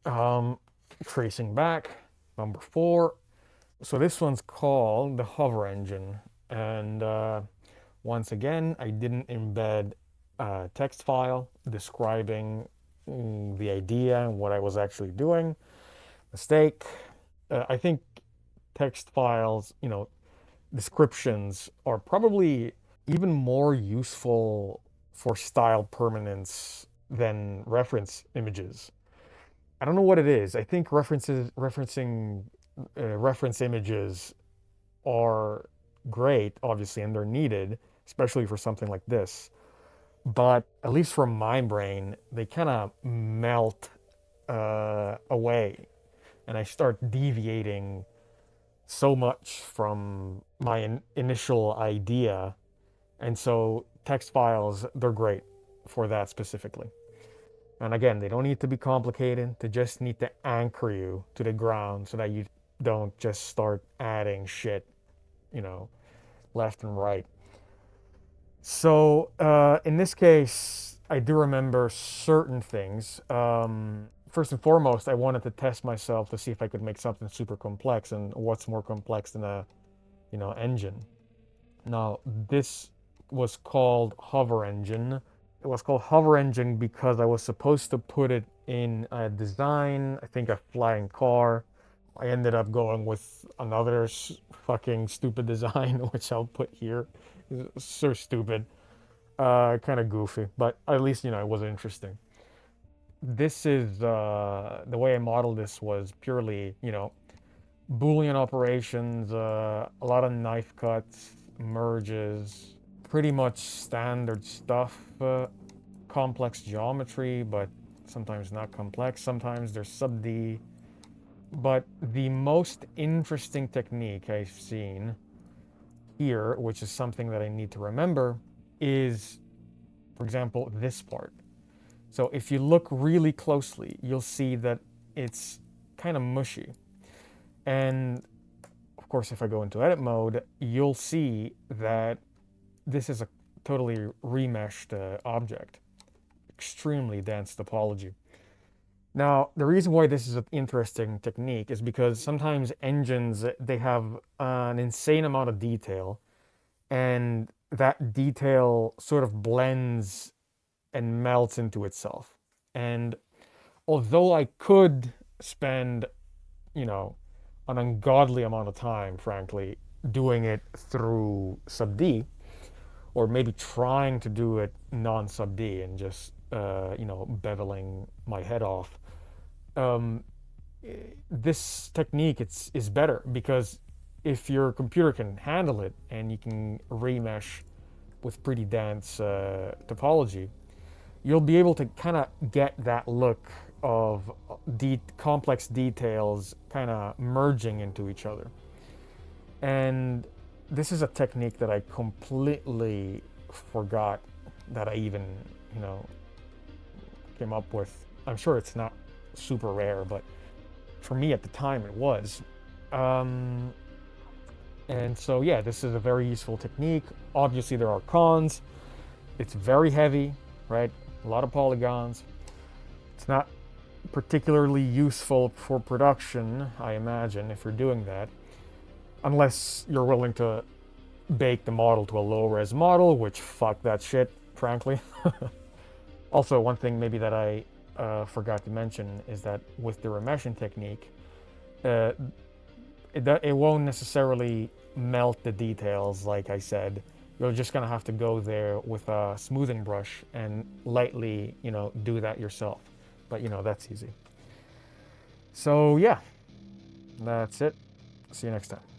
Tracing back, number 4. So this one's called the hover engine. And once again, I didn't embed a text file describing the idea and what I was actually doing. Mistake. I think text files, descriptions are probably even more useful for style permanence than reference images. I don't know what it is. I think referencing reference images are great, obviously, and they're needed, especially for something like this. But at least from my brain, they kind of melt away, and I start deviating so much from my initial idea. And so text files, they're great for that specifically. And again, they don't need to be complicated. They just need to anchor you to the ground so that you don't just start adding shit, you know, left and right. So in this case, I do remember certain things. First and foremost, I wanted to test myself to see if I could make something super complex, and what's more complex than a, engine. Now, this was called hover engine. It was called hover engine because I was supposed to put it in a design, I think a flying car. I ended up going with another fucking stupid design, which I'll put here. It's so stupid, kind of goofy, but at least it was interesting. This is the way I modeled this was purely Boolean operations, a lot of knife cuts, merges, pretty much standard stuff. Complex geometry, but sometimes not complex. Sometimes there's sub D. But the most interesting technique I've seen here, which is something that I need to remember, is, for example, this part. So if you look really closely, you'll see that it's kind of mushy. And of course, if I go into edit mode, you'll see that this is a totally remeshed object. Extremely dense topology. Now, the reason why this is an interesting technique is because sometimes engines, they have an insane amount of detail, and that detail sort of blends and melts into itself. And although I could spend, an ungodly amount of time, frankly, doing it through sub D, or maybe trying to do it non sub D and just, beveling my head off. Um, this technique is better because if your computer can handle it and you can remesh with pretty dense topology, you'll be able to kind of get that look of complex details kind of merging into each other. And this is a technique that I completely forgot that I even, you know, came up with. I'm sure it's not super rare, but for me at the time it was. Um, and so, yeah, this is a very useful technique. Obviously, there are cons. It's very heavy, right? A lot of polygons. It's not particularly useful for production, I imagine, if you're doing that, unless you're willing to bake the model to a low-res model, which fuck that shit, frankly. Also, one thing maybe that I forgot to mention is that with the remeshing technique, uh, it won't necessarily melt the details, like I said. You're just gonna have to go there with a smoothing brush and lightly, do that yourself. But that's easy. So yeah, that's it. See you next time.